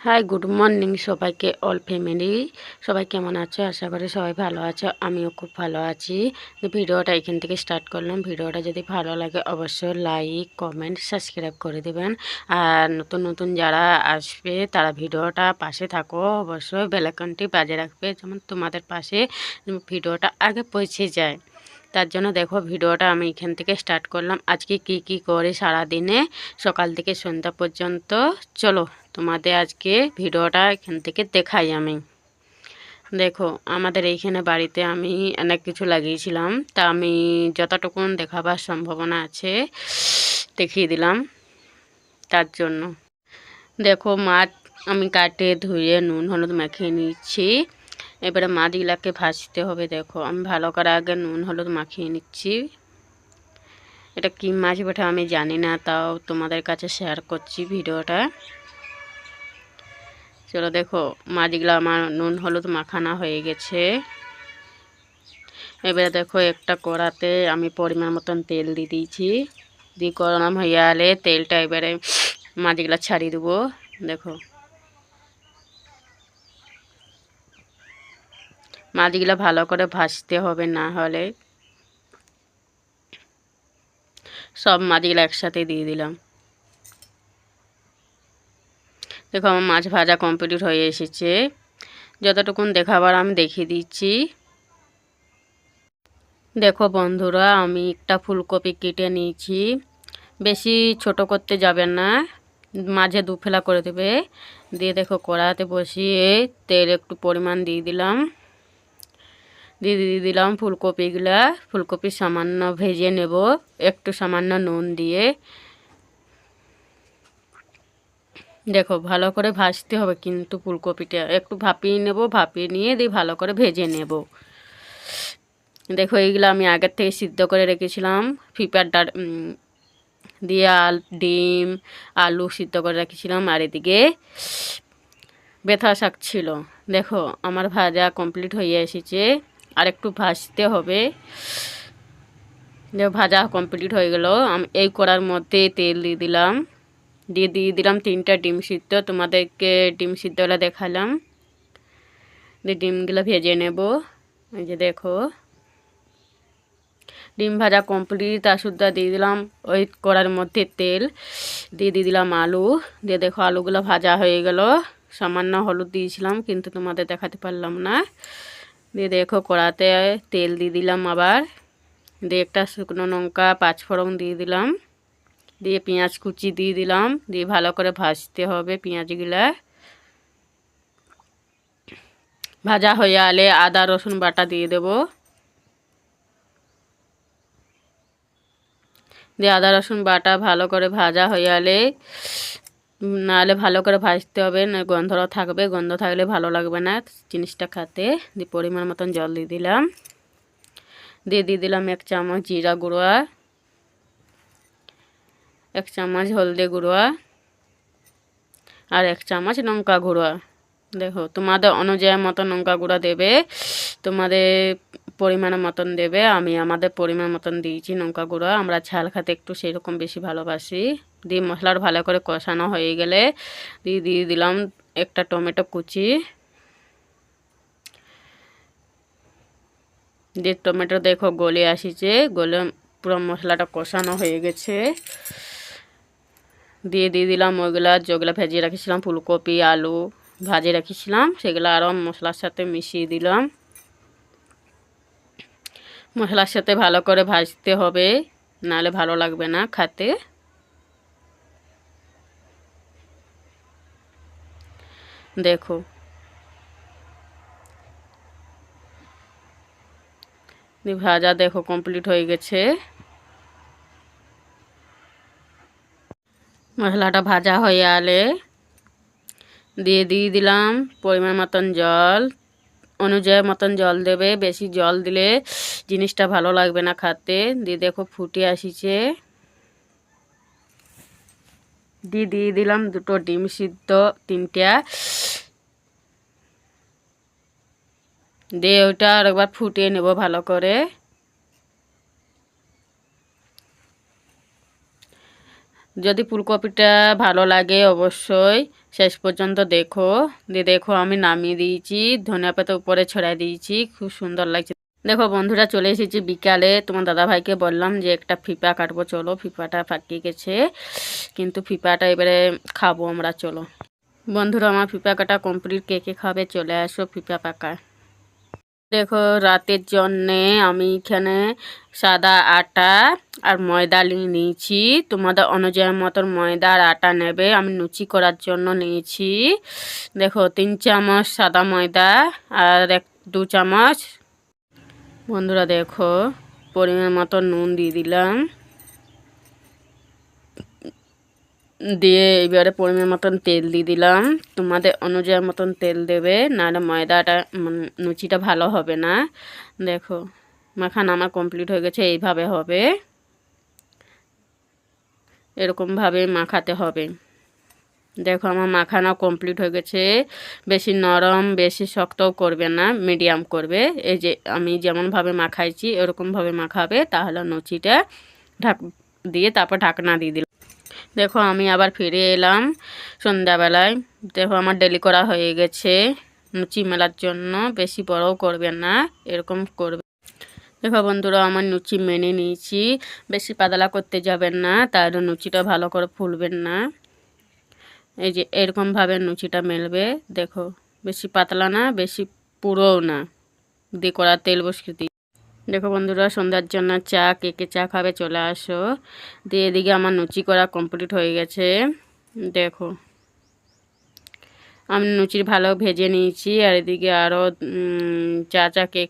High, good morning সবাইকে, all family. সবাই কেমন আছো? আশা করি সবাই ভালো আছো। আমিও খুব ভালো আছি। তো ভিডিওটা এখান থেকে স্টার্ট করলাম। ভিডিওটা যদি ভালো লাগে অবশ্যই লাইক, কমেন্ট, সাবস্ক্রাইব করে দেবেন। আর নতুন নতুন যারা আসবে তারা ভিডিওটা পাশে থাকো, অবশ্যই বেল আইকনটি বাজে রাখবে, যেমন তোমাদের পাশে ভিডিওটা আগে পৌঁছে যায়। তার জন্য দেখো ভিডিওটা আমি এখান থেকে স্টার্ট করলাম। আজকে কি করে সারাদিনে সকাল থেকে সন্ধ্যা পর্যন্ত, চলো তোমাদের আজকে ভিডিওটা এখান থেকে দেখাই আমি। দেখো আমাদের এইখানে বাড়িতে আমি অনেক কিছু লাগিয়েছিলাম, তা আমি যতটুকুন দেখাবার সম্ভাবনা আছে দেখিয়ে দিলাম। তার জন্য দেখো মাছ আমি কাটে ধুয়ে নুন হলুদ মাখিয়ে নিচ্ছি। এবারে মাছগুলাকে ভাজতে হবে। দেখো আমি ভালো করে আগে নুন হলুদ মাখিয়ে নিচ্ছি। এটা কি মাছ বটে আমি জানি না, তাও তোমাদের কাছে শেয়ার করছি ভিডিওটা। চলো দেখো মাছগুলো আমার নুন হলুদ মাখানো হয়ে গেছে। এবারে দেখো একটা কড়াতে আমি পরিমাণ মতন তেল দিয়ে দিয়েছি। দিয়ে গরম হয়ে গেলে তেলটা এবারে মাছগুলো ছাড়িয়ে দেবো। দেখো মাছগুলো ভালো করে ভাজতে হবে, না হলে সব মাছগুলো একসাথে দিয়ে দিলাম। দেখো আমার মাছ ভাজা কমপ্লিট হয়ে এসেছে। যতটুকুন দেখাবার আমি দেখিয়ে দিচ্ছি। দেখো বন্ধুরা, আমি একটা ফুলকপি কেটে নিয়েছি। বেশি ছোট করতে যাবেন না, মাঝে দু ফেলা করে দেবে। দিয়ে দেখো কড়াতে বসিয়ে তেল একটু পরিমাণ দিয়ে দিলাম। দিয়ে দিলাম ফুলকপিগুলা। ফুলকপি সামান্য ভেজে নেব একটু সামান্য নুন দিয়ে। দেখো ভালো করে ভাজতে হবে, কিন্তু ফুলকপিটা একটু ভাপিয়ে নেব। ভাপিয়ে নিয়ে দিয়ে ভালো করে ভেজে নেব। দেখো এইগুলো আমি আগের থেকে সিদ্ধ করে রেখেছিলাম। ফিপার দিয়ে ডিম আলু সিদ্ধ করে রেখেছিলাম। আর এদিকে বেথা শাক ছিল। দেখো আমার ভাজা কমপ্লিট হয়ে এসেছে, আর একটু ভাজতে হবে। দেখো ভাজা কমপ্লিট হয়ে গেল। আমি এই কড়ার মধ্যে তেল দিয়ে দিলাম। দিয়ে দিলাম 3টা ডিম সিদ্ধ। তোমাদেরকে ডিম সিদ্ধগুলো দেখালাম। দিয়ে ডিমগুলো ভেজে নেব। এই যে দেখো ডিম ভাজা কমপ্লিট। আর শুদ্ধ দিয়ে দিলাম ওই কড়ার মধ্যে তেল। দিয়ে দিলাম আলু। দিয়ে দেখো আলুগুলো ভাজা হয়ে গেল। সামান্য হলুদ দিয়েছিলাম, কিন্তু তোমাদের দেখাতে পারলাম না। দিয়ে দেখো কড়াতে তেল দিয়ে দিলাম আবার। দিয়ে একটা শুকনো লঙ্কা পাঁচফোড়ন দিয়ে দিলাম। দিয়ে পেঁয়াজ কুচি দিয়ে দিলাম। দিয়ে ভালো করে ভাজতে হবে পেঁয়াজগুলা। ভাজা হয়ে গেলে আদা রসুন বাটা দিয়ে দেবো। দিয়ে আদা রসুন বাটা ভালো করে ভাজা হয়ে গেলে, নাহলে ভালো করে ভাজতে হবে, না গন্ধটা থাকবে। গন্ধ থাকলে ভালো লাগবে না জিনিসটা খেতে। দিয়ে পরিমাণ মতন জল দিয়ে দিলাম। দিয়ে দিলাম 1 চামচ জিরা গুঁড়া, 1 চামচ হলদে গুঁড়া, আর 1 চামচ লঙ্কা গুঁড়া। দেখো তোমাদের অনুযায়ী মতন লঙ্কা গুঁড়া দেবে, তোমাদের পরিমাণ মতন দেবে। আমি আমাদের পরিমাণ মতন দিয়েছি লঙ্কা গুঁড়া। আমরা ঝাল খেতে একটু সেরকম বেশি ভালোবাসি। দিয়ে মশলাটা ভালো করে কষানো হয়ে গেলে দিয়ে দিলাম একটা টমেটো কুচি। দিয়ে টমেটো দেখো গলে আসিছে, গলে পুরো মশলাটা কষানো হয়ে গেছে। দিয়ে দিলাম ওইগুলা যেগুলো ভেজে রাখিছিলাম, ফুলকপি আলু ভাজে রাখিছিলাম, সেগুলো আরও মশলার সাথে মিশিয়ে দিলাম। মশলার সাথে ভালো করে ভাজতে হবে, নাহলে ভালো লাগবে না খেতে। দেখো ভাজা দেখো কমপ্লিট হয়ে গেছে। মশলাটা ভাজা হয়ে গেলে দিয়ে দিলাম পরিমাণ মতন জল। অনুযায়ী মতন জল দেবে, বেশি জল দিলে জিনিসটা ভালো লাগবে না খেতে। দিয়ে দেখো ফুটে আসিছে। দিয়ে দিলাম 2টো ডিম সিদ্ধ, 3টা। দিয়ে ওইটা আর একবার ফুটিয়ে নেব ভালো করে। যদি ফুলকপিটা ভালো লাগে অবশ্যই শেষ পর্যন্ত দেখো। দিয়ে দেখো আমি নামিয়ে দিয়েছি, ধনিয়া পাতা উপরে ছড়াই দিয়েছি, খুব সুন্দর লাগছে। দেখো বন্ধুরা, চলে এসেছি বিকালে। তোমার দাদাভাইকে বললাম যে একটা ফিপা কাটবো, চলো। ফিপাটা পাকিয়ে গেছে, কিন্তু ফিপাটা এবারে খাবো আমরা, চলো। বন্ধুরা, আমার ফিপা কাটা কমপ্লিট। কে কে খাবে চলে আসো ফিপা পাকা। দেখো রাতের জন্যে আমি এখানে সাদা আটা আর ময়দা নিয়েছি। তোমাদের অনুযায়ী মতন ময়দা আর আটা নেবে। আমি লুচি করার জন্য নিয়েছি। দেখো 3 চামচ সাদা ময়দা আর 2 চামচ। বন্ধুরা দেখো, পরিমাণ মতো নুন দিয়ে দিলাম। দিয়ে এবারে পরিমাণ মতন তেল দিয়ে দিলাম। তোমাদের অনুযায়ী মতন তেল দেবে, নাহলে ময়দাটা লুচিটা ভালো হবে না। দেখো মাখানো আমার কমপ্লিট হয়ে গেছে। এইভাবে হবে, এরকমভাবে মাখাতে হবে। দেখো আমার মাখানো কমপ্লিট হয়ে গেছে। বেশি নরম বেশি শক্তও করবে না, মিডিয়াম করবে। এই যে আমি যেমনভাবে মাখাইছি এরকমভাবে মাখাবে, তাহলে লুচিটা দিয়ে তারপর ঢাকনা দিয়ে দিলাম। দেখো আমি আবার ফিরে এলাম সন্ধ্যাবেলায়। দেখো আমার ডেলি করা হয়ে গেছে লুচি মেলার জন্য। বেশি বড়ও করবে না, এরকম করবে। দেখো বন্ধুরা, আমার লুচি মেনে নিয়েছি। বেশি পাতলা করতে যাবেন না, তাহলে লুচিটা ভালো করে ফুলবেন না। এই যে এরকমভাবে লুচিটা মেলবে। দেখো বেশি পাতলা না বেশি পুরোও না, দিয়ে কড়া তেল বসিয়ে দিই। দেখো বন্ধুরা, সন্ধ্যার জন্য চা, কে কে চা খাবে চলে আসো। দিয়ে এদিকে আমার লুচি করা কমপ্লিট হয়ে গেছে। দেখো আমি লুচি ভালো ভেজে নিয়েছি, আর এদিকে আরও চা কেক